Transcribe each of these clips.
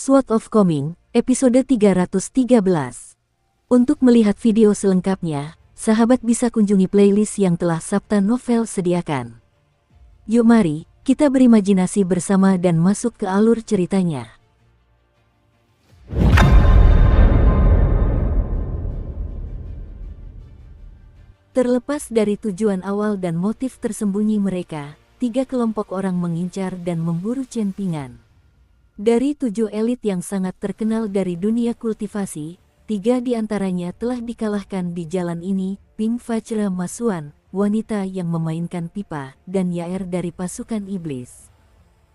Sword of Coming, episode 313. Untuk melihat video selengkapnya, sahabat bisa kunjungi playlist yang telah Sabta Novel sediakan. Yuk mari, kita berimajinasi bersama dan masuk ke alur ceritanya. Terlepas dari tujuan awal dan motif tersembunyi mereka, 3 kelompok orang mengincar dan memburu Chen Pingan. Dari 7 elit yang sangat terkenal dari dunia kultivasi, 3 diantaranya telah dikalahkan di jalan ini, Ping Fajra Masuan, wanita yang memainkan pipa, dan Yaer dari pasukan iblis.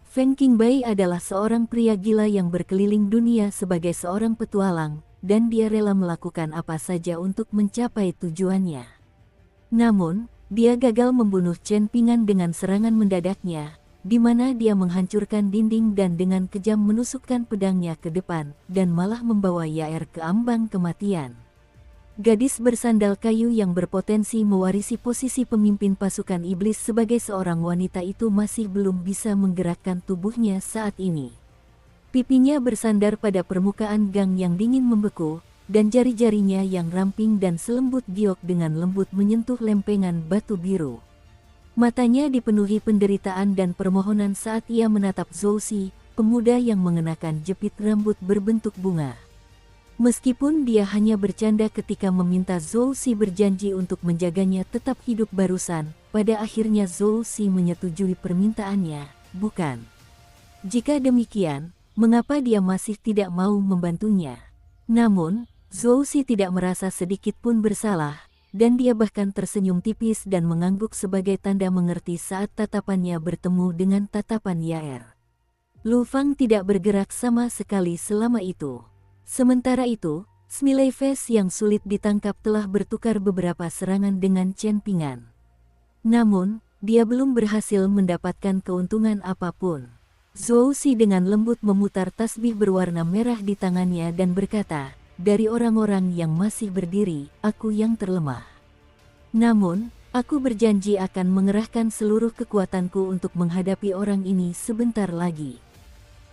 Feng Qingbai adalah seorang pria gila yang berkeliling dunia sebagai seorang petualang, dan dia rela melakukan apa saja untuk mencapai tujuannya. Namun, dia gagal membunuh Chen Pingan dengan serangan mendadaknya, di mana dia menghancurkan dinding dan dengan kejam menusukkan pedangnya ke depan, dan malah membawa Yaer ke ambang kematian. Gadis bersandal kayu yang berpotensi mewarisi posisi pemimpin pasukan iblis sebagai seorang wanita itu masih belum bisa menggerakkan tubuhnya saat ini. Pipinya bersandar pada permukaan gang yang dingin membeku, dan jari-jarinya yang ramping dan selembut giok dengan lembut menyentuh lempengan batu biru. Matanya dipenuhi penderitaan dan permohonan saat ia menatap Zhou Si, pemuda yang mengenakan jepit rambut berbentuk bunga. Meskipun dia hanya bercanda ketika meminta Zhou Si berjanji untuk menjaganya tetap hidup barusan, pada akhirnya Zhou Si menyetujui permintaannya, bukan? Jika demikian, mengapa dia masih tidak mau membantunya? Namun, Zhou Si tidak merasa sedikit pun bersalah, dan dia bahkan tersenyum tipis dan mengangguk sebagai tanda mengerti saat tatapannya bertemu dengan tatapan Yaer. Lu Fang tidak bergerak sama sekali selama itu. Sementara itu, Smiley Face yang sulit ditangkap telah bertukar beberapa serangan dengan Chen Pingan. Namun, dia belum berhasil mendapatkan keuntungan apapun. Zhou Si dengan lembut memutar tasbih berwarna merah di tangannya dan berkata, "Dari orang-orang yang masih berdiri, aku yang terlemah. Namun, aku berjanji akan mengerahkan seluruh kekuatanku untuk menghadapi orang ini sebentar lagi."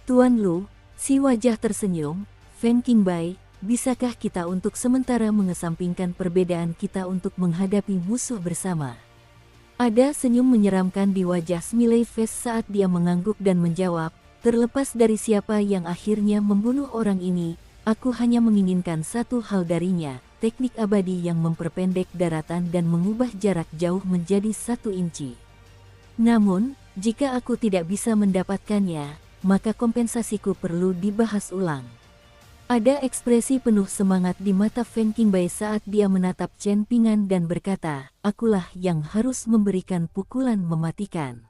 "Tuan Lu," si wajah tersenyum, "Feng Qingbai, bisakah kita untuk sementara mengesampingkan perbedaan kita untuk menghadapi musuh bersama?" Ada senyum menyeramkan di wajah Smiley Face saat dia mengangguk dan menjawab, "Terlepas dari siapa yang akhirnya membunuh orang ini, aku hanya menginginkan satu hal darinya, teknik abadi yang memperpendek daratan dan mengubah jarak jauh menjadi 1 inci. Namun, jika aku tidak bisa mendapatkannya, maka kompensasiku perlu dibahas ulang." Ada ekspresi penuh semangat di mata Feng Qingbai saat dia menatap Chen Pingan dan berkata, "Akulah yang harus memberikan pukulan mematikan.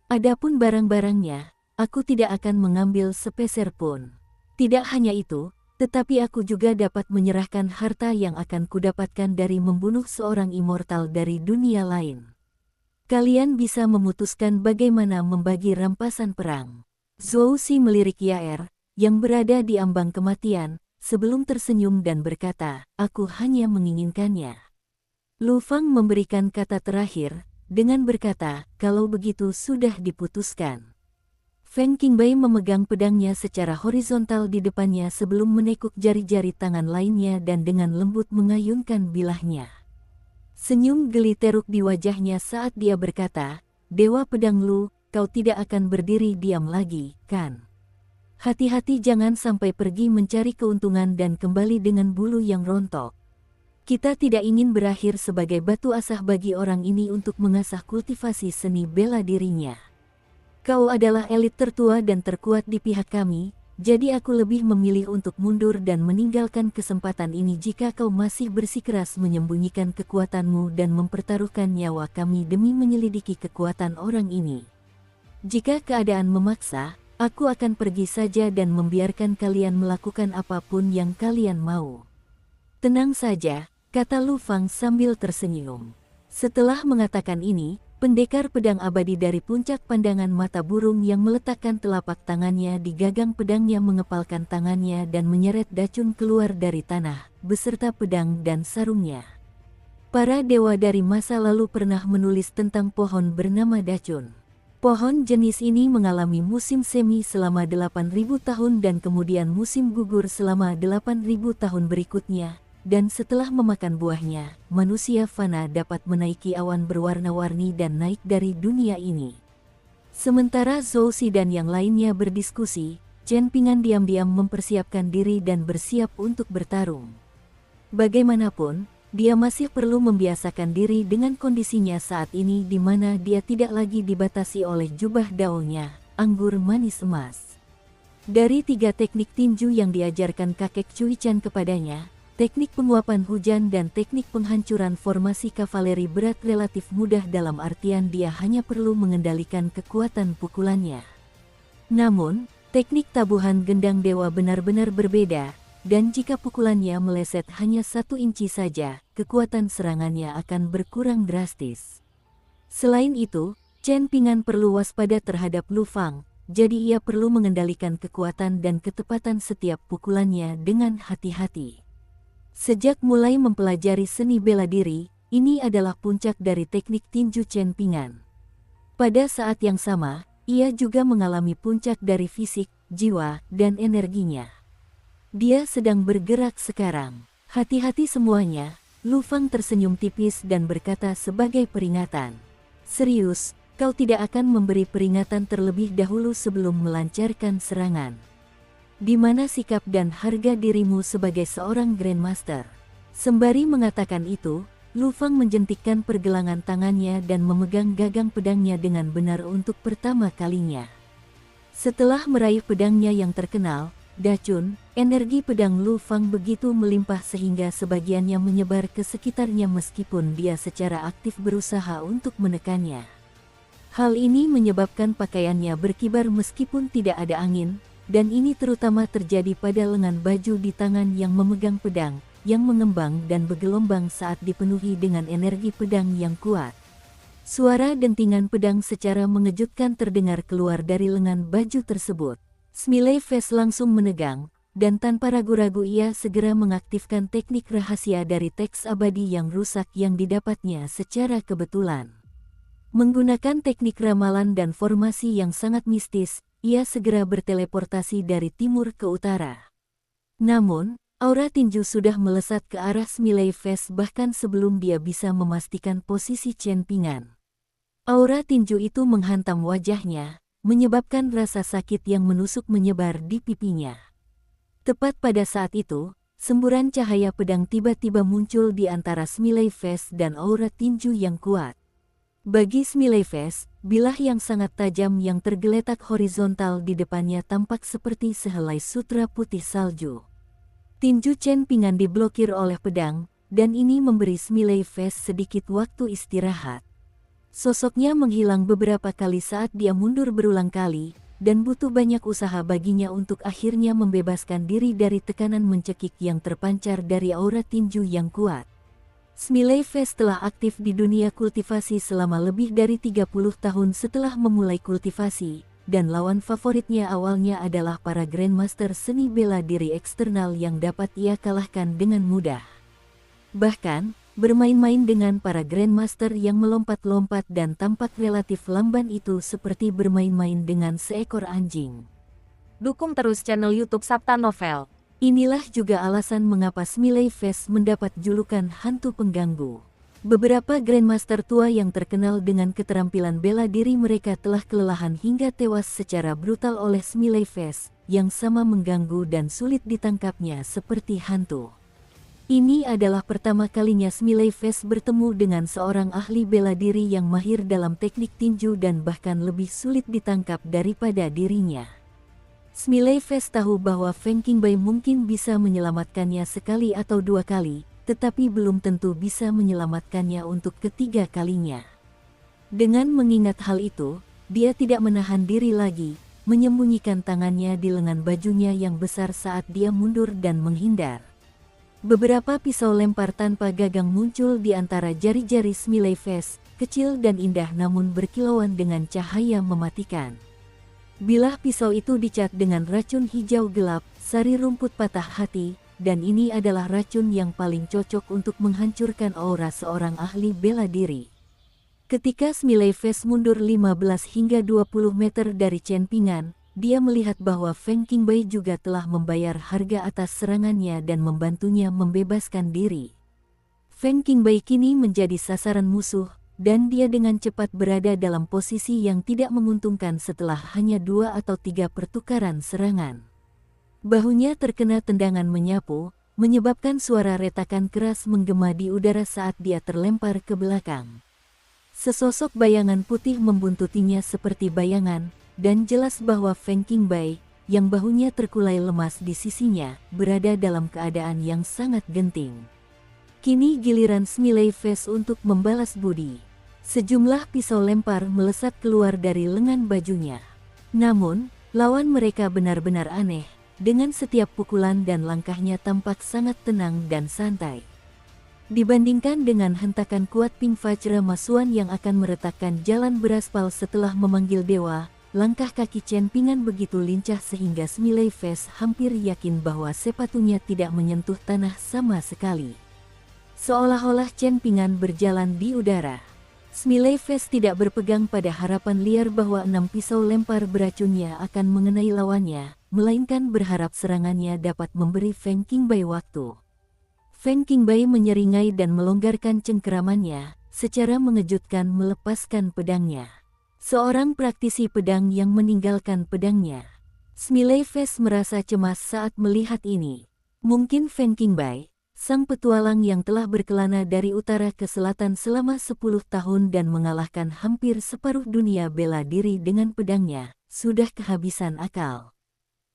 Adapun barang-barangnya, aku tidak akan mengambil sepeser pun. Tidak hanya itu, tetapi aku juga dapat menyerahkan harta yang akan kudapatkan dari membunuh seorang immortal dari dunia lain. Kalian bisa memutuskan bagaimana membagi rampasan perang." Zhou Si melirik Yaer, yang berada di ambang kematian, sebelum tersenyum dan berkata, "Aku hanya menginginkannya." Lu Fang memberikan kata terakhir, dengan berkata, "Kalau begitu sudah diputuskan." Feng Qingbai memegang pedangnya secara horizontal di depannya sebelum menekuk jari-jari tangan lainnya dan dengan lembut mengayunkan bilahnya. Senyum geli teruk di wajahnya saat dia berkata, "Dewa Pedang Lu, kau tidak akan berdiri diam lagi, kan? Hati-hati jangan sampai pergi mencari keuntungan dan kembali dengan bulu yang rontok. Kita tidak ingin berakhir sebagai batu asah bagi orang ini untuk mengasah kultivasi seni bela dirinya. Kau adalah elit tertua dan terkuat di pihak kami, jadi aku lebih memilih untuk mundur dan meninggalkan kesempatan ini jika kau masih bersikeras menyembunyikan kekuatanmu dan mempertaruhkan nyawa kami demi menyelidiki kekuatan orang ini. Jika keadaan memaksa, aku akan pergi saja dan membiarkan kalian melakukan apapun yang kalian mau." "Tenang saja," kata Lu Fang sambil tersenyum. Setelah mengatakan ini, pendekar pedang abadi dari puncak pandangan mata burung yang meletakkan telapak tangannya di gagang pedangnya mengepalkan tangannya dan menyeret Dacun keluar dari tanah, beserta pedang dan sarungnya. Para dewa dari masa lalu pernah menulis tentang pohon bernama Dacun. Pohon jenis ini mengalami musim semi selama 8.000 tahun dan kemudian musim gugur selama 8.000 tahun berikutnya, dan setelah memakan buahnya, manusia fana dapat menaiki awan berwarna-warni dan naik dari dunia ini. Sementara Zhou Xi dan yang lainnya berdiskusi, Chen Ping'an diam-diam mempersiapkan diri dan bersiap untuk bertarung. Bagaimanapun, dia masih perlu membiasakan diri dengan kondisinya saat ini di mana dia tidak lagi dibatasi oleh jubah daunnya, anggur manis emas. Dari 3 teknik tinju yang diajarkan kakek Cui Chan kepadanya, teknik penguapan hujan dan teknik penghancuran formasi kavaleri berat relatif mudah dalam artian dia hanya perlu mengendalikan kekuatan pukulannya. Namun, teknik tabuhan gendang dewa benar-benar berbeda, dan jika pukulannya meleset hanya 1 inci saja, kekuatan serangannya akan berkurang drastis. Selain itu, Chen Ping'an perlu waspada terhadap Lu Fang, jadi ia perlu mengendalikan kekuatan dan ketepatan setiap pukulannya dengan hati-hati. Sejak mulai mempelajari seni bela diri, ini adalah puncak dari teknik tinju Chen Ping'an. Pada saat yang sama, ia juga mengalami puncak dari fisik, jiwa, dan energinya. Dia sedang bergerak sekarang. Hati-hati semuanya, Lu Fang tersenyum tipis dan berkata sebagai peringatan. Serius, kau tidak akan memberi peringatan terlebih dahulu sebelum melancarkan serangan. Di mana sikap dan harga dirimu sebagai seorang Grandmaster? Sembari mengatakan itu, Lu Fang menjentikkan pergelangan tangannya dan memegang gagang pedangnya dengan benar untuk pertama kalinya. Setelah meraih pedangnya yang terkenal, Dacun, energi pedang Lu Fang begitu melimpah sehingga sebagiannya menyebar ke sekitarnya meskipun dia secara aktif berusaha untuk menekannya. Hal ini menyebabkan pakaiannya berkibar meskipun tidak ada angin, dan ini terutama terjadi pada lengan baju di tangan yang memegang pedang, yang mengembang dan bergelombang saat dipenuhi dengan energi pedang yang kuat. Suara dentingan pedang secara mengejutkan terdengar keluar dari lengan baju tersebut. Smiley Face langsung menegang, dan tanpa ragu-ragu ia segera mengaktifkan teknik rahasia dari teks abadi yang rusak yang didapatnya secara kebetulan. Menggunakan teknik ramalan dan formasi yang sangat mistis, ia segera berteleportasi dari timur ke utara. Namun, aura tinju sudah melesat ke arah Smiley Face bahkan sebelum dia bisa memastikan posisi Chen Ping'an. Aura tinju itu menghantam wajahnya, menyebabkan rasa sakit yang menusuk menyebar di pipinya. Tepat pada saat itu, semburan cahaya pedang tiba-tiba muncul di antara Smiley Face dan aura tinju yang kuat. Bagi Smiley Face, bilah yang sangat tajam yang tergeletak horizontal di depannya tampak seperti sehelai sutra putih salju. Tinju Chen Ping'an diblokir oleh pedang, dan ini memberi Smiley Face sedikit waktu istirahat. Sosoknya menghilang beberapa kali saat dia mundur berulang kali, dan butuh banyak usaha baginya untuk akhirnya membebaskan diri dari tekanan mencekik yang terpancar dari aura tinju yang kuat. Smiley Face telah aktif di dunia kultivasi selama lebih dari 30 tahun setelah memulai kultivasi, dan lawan favoritnya awalnya adalah para Grandmaster seni bela diri eksternal yang dapat ia kalahkan dengan mudah. Bahkan, bermain-main dengan para Grandmaster yang melompat-lompat dan tampak relatif lamban itu seperti bermain-main dengan seekor anjing. Dukung terus channel YouTube Sabta Novel. Inilah juga alasan mengapa Smiley Face mendapat julukan hantu pengganggu. Beberapa Grandmaster tua yang terkenal dengan keterampilan bela diri mereka telah kelelahan hingga tewas secara brutal oleh Smiley Face, yang sama mengganggu dan sulit ditangkapnya seperti hantu. Ini adalah pertama kalinya Smiley Face bertemu dengan seorang ahli bela diri yang mahir dalam teknik tinju dan bahkan lebih sulit ditangkap daripada dirinya. Smiley Face tahu bahwa Feng Qingbai mungkin bisa menyelamatkannya sekali atau 2 kali, tetapi belum tentu bisa menyelamatkannya untuk ketiga kalinya. Dengan mengingat hal itu, dia tidak menahan diri lagi, menyembunyikan tangannya di lengan bajunya yang besar saat dia mundur dan menghindar. Beberapa pisau lempar tanpa gagang muncul di antara jari-jari Smiley Face, kecil dan indah namun berkilauan dengan cahaya mematikan. Bilah pisau itu dicat dengan racun hijau gelap, sari rumput patah hati, dan ini adalah racun yang paling cocok untuk menghancurkan aura seorang ahli bela diri. Ketika Smiley-Face mundur 15 hingga 20 meter dari Chen Ping'an, dia melihat bahwa Feng Qingbei juga telah membayar harga atas serangannya dan membantunya membebaskan diri. Feng Qingbei kini menjadi sasaran musuh, dan dia dengan cepat berada dalam posisi yang tidak menguntungkan setelah hanya 2 atau 3 pertukaran serangan. Bahunya terkena tendangan menyapu, menyebabkan suara retakan keras menggema di udara saat dia terlempar ke belakang. Sesosok bayangan putih membuntutinya seperti bayangan, dan jelas bahwa Feng Qingbei, yang bahunya terkulai lemas di sisinya, berada dalam keadaan yang sangat genting. Kini giliran Smiley-Face untuk membalas budi. Sejumlah pisau lempar melesat keluar dari lengan bajunya. Namun, lawan mereka benar-benar aneh, dengan setiap pukulan dan langkahnya tampak sangat tenang dan santai. Dibandingkan dengan hentakan kuat Ping Fajra Masuan yang akan meretakkan jalan beraspal setelah memanggil dewa, langkah kaki Chen Ping'an begitu lincah sehingga Smiley-Face hampir yakin bahwa sepatunya tidak menyentuh tanah sama sekali. Seolah-olah Chen Ping'an berjalan di udara. Smiley-Face tidak berpegang pada harapan liar bahwa 6 pisau lempar beracunnya akan mengenai lawannya, melainkan berharap serangannya dapat memberi Feng Qingbei waktu. Feng Qingbei menyeringai dan melonggarkan cengkeramannya, secara mengejutkan melepaskan pedangnya. Seorang praktisi pedang yang meninggalkan pedangnya. Smiley-Face merasa cemas saat melihat ini. Mungkin Feng Qingbei, sang petualang yang telah berkelana dari utara ke selatan selama 10 tahun dan mengalahkan hampir separuh dunia bela diri dengan pedangnya, sudah kehabisan akal.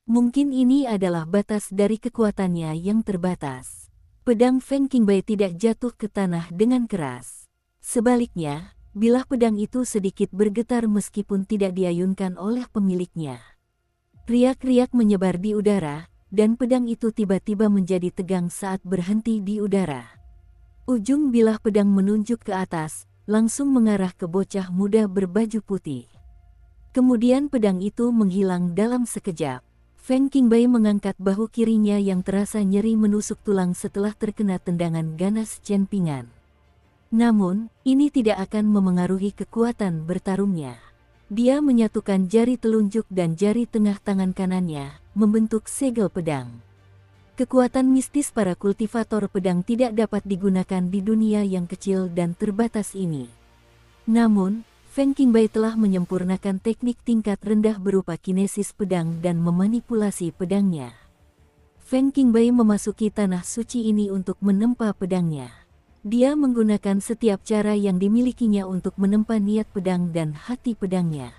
Mungkin ini adalah batas dari kekuatannya yang terbatas. Pedang Feng Qingbei tidak jatuh ke tanah dengan keras. Sebaliknya, bilah pedang itu sedikit bergetar meskipun tidak diayunkan oleh pemiliknya. Riak-riak menyebar di udara, dan pedang itu tiba-tiba menjadi tegang saat berhenti di udara. Ujung bilah pedang menunjuk ke atas, langsung mengarah ke bocah muda berbaju putih. Kemudian pedang itu menghilang dalam sekejap. Feng Qingbei mengangkat bahu kirinya yang terasa nyeri menusuk tulang setelah terkena tendangan ganas Chen Ping'an. Namun, ini tidak akan memengaruhi kekuatan bertarungnya. Dia menyatukan jari telunjuk dan jari tengah tangan kanannya, membentuk segel pedang. Kekuatan mistis para kultivator pedang tidak dapat digunakan di dunia yang kecil dan terbatas ini. Namun, Feng Qingbei telah menyempurnakan teknik tingkat rendah berupa kinesis pedang dan memanipulasi pedangnya. Feng Qingbei memasuki tanah suci ini untuk menempa pedangnya. Dia menggunakan setiap cara yang dimilikinya untuk menempa niat pedang dan hati pedangnya.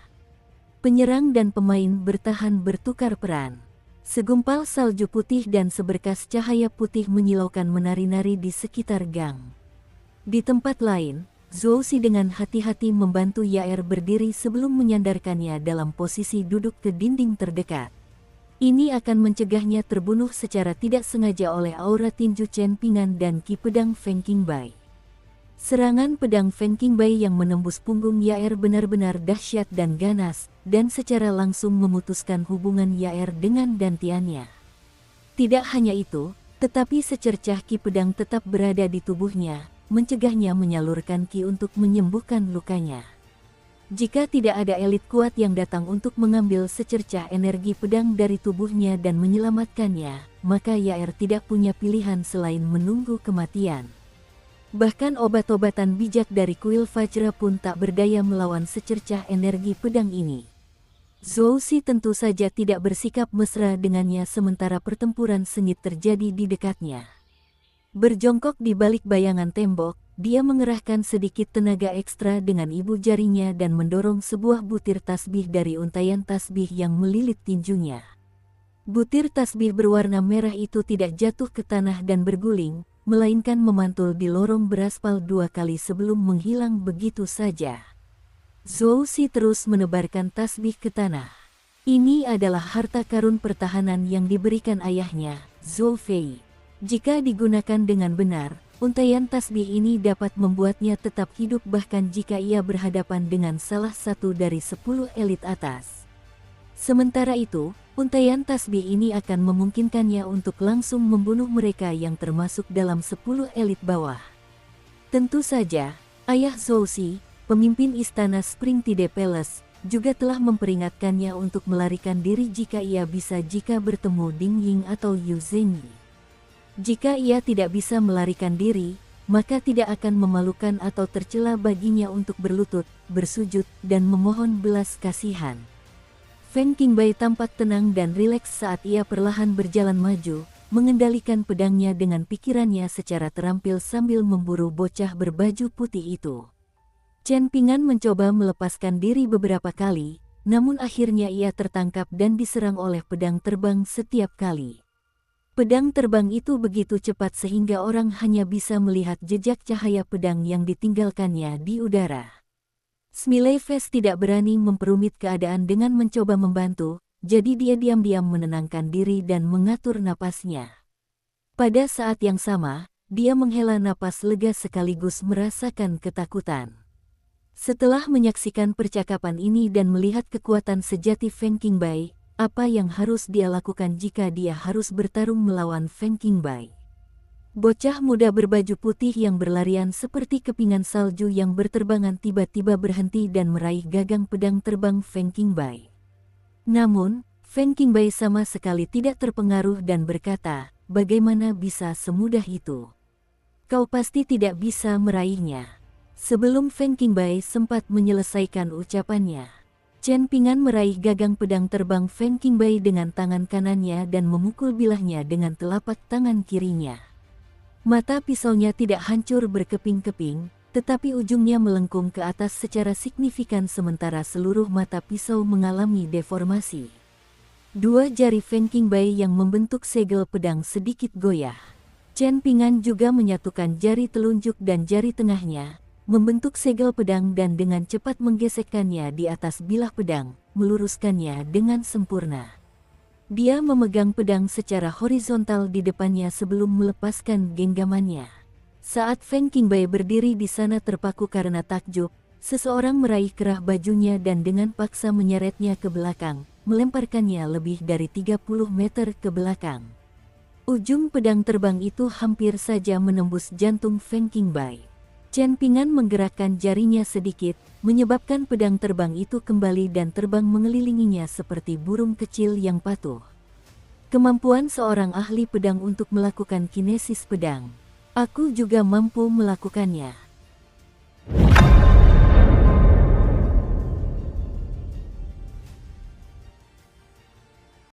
Penyerang dan pemain bertahan bertukar peran. Segumpal salju putih dan seberkas cahaya putih menyilaukan menari-nari di sekitar gang. Di tempat lain, Zhou Xi dengan hati-hati membantu Yaer berdiri sebelum menyandarkannya dalam posisi duduk ke dinding terdekat. Ini akan mencegahnya terbunuh secara tidak sengaja oleh aura tinju Chen Ping'an dan ki pedang Feng Qingbei. Serangan pedang Feng Qingbei yang menembus punggung Yaer benar-benar dahsyat dan ganas, dan secara langsung memutuskan hubungan Yaer dengan dantiannya. Tidak hanya itu, tetapi secercah ki pedang tetap berada di tubuhnya, mencegahnya menyalurkan ki untuk menyembuhkan lukanya. Jika tidak ada elit kuat yang datang untuk mengambil secercah energi pedang dari tubuhnya dan menyelamatkannya, maka Yaer tidak punya pilihan selain menunggu kematian. Bahkan obat-obatan bijak dari kuil Fajra pun tak berdaya melawan secercah energi pedang ini. Zhou Xi tentu saja tidak bersikap mesra dengannya sementara pertempuran sengit terjadi di dekatnya. Berjongkok di balik bayangan tembok, dia mengerahkan sedikit tenaga ekstra dengan ibu jarinya dan mendorong sebuah butir tasbih dari untaian tasbih yang melilit tinjunya. Butir tasbih berwarna merah itu tidak jatuh ke tanah dan berguling, melainkan memantul di lorong beraspal 2 kali sebelum menghilang begitu saja. Zhou Xi terus menebarkan tasbih ke tanah. Ini adalah harta karun pertahanan yang diberikan ayahnya, Zhou Fei. Jika digunakan dengan benar, untaian tasbih ini dapat membuatnya tetap hidup bahkan jika ia berhadapan dengan salah satu dari 10 elit atas. Sementara itu, untaian tasbih ini akan memungkinkannya untuk langsung membunuh mereka yang termasuk dalam 10 elit bawah. Tentu saja, ayah Zhou Xi, pemimpin istana Springtide Palace, juga telah memperingatkannya untuk melarikan diri jika ia bisa jika bertemu Ding Ying atau Yu Zhenyi. Jika ia tidak bisa melarikan diri, maka tidak akan memalukan atau tercela baginya untuk berlutut, bersujud, dan memohon belas kasihan. Feng Qingbai tampak tenang dan rileks saat ia perlahan berjalan maju, mengendalikan pedangnya dengan pikirannya secara terampil sambil memburu bocah berbaju putih itu. Chen Ping'an mencoba melepaskan diri beberapa kali, namun akhirnya ia tertangkap dan diserang oleh pedang terbang setiap kali. Pedang terbang itu begitu cepat sehingga orang hanya bisa melihat jejak cahaya pedang yang ditinggalkannya di udara. Smiley Face tidak berani memperumit keadaan dengan mencoba membantu, jadi dia diam-diam menenangkan diri dan mengatur napasnya. Pada saat yang sama, dia menghela napas lega sekaligus merasakan ketakutan. Setelah menyaksikan percakapan ini dan melihat kekuatan sejati Feng Qingbai, apa yang harus dia lakukan jika dia harus bertarung melawan Feng Qingbai? Bocah muda berbaju putih yang berlarian seperti kepingan salju yang berterbangan tiba-tiba berhenti dan meraih gagang pedang terbang Feng Qingbai. Namun, Feng Qingbai sama sekali tidak terpengaruh dan berkata, "Bagaimana bisa semudah itu? Kau pasti tidak bisa meraihnya." Sebelum Feng Qingbai sempat menyelesaikan ucapannya, Chen Ping'an meraih gagang pedang terbang Feng Qingbai dengan tangan kanannya dan memukul bilahnya dengan telapak tangan kirinya. Mata pisaunya tidak hancur berkeping-keping, tetapi ujungnya melengkung ke atas secara signifikan sementara seluruh mata pisau mengalami deformasi. Dua jari Feng Qingbai yang membentuk segel pedang sedikit goyah. Chen Ping'an juga menyatukan jari telunjuk dan jari tengahnya, membentuk segel pedang dan dengan cepat menggesekkannya di atas bilah pedang, meluruskannya dengan sempurna. Dia memegang pedang secara horizontal di depannya sebelum melepaskan genggamannya. Saat Feng Qingbai berdiri di sana terpaku karena takjub, seseorang meraih kerah bajunya dan dengan paksa menyeretnya ke belakang, melemparkannya lebih dari 30 meter ke belakang. Ujung pedang terbang itu hampir saja menembus jantung Feng Qingbai. Chen Ping'an menggerakkan jarinya sedikit, menyebabkan pedang terbang itu kembali dan terbang mengelilinginya seperti burung kecil yang patuh. Kemampuan seorang ahli pedang untuk melakukan kinesis pedang. Aku juga mampu melakukannya.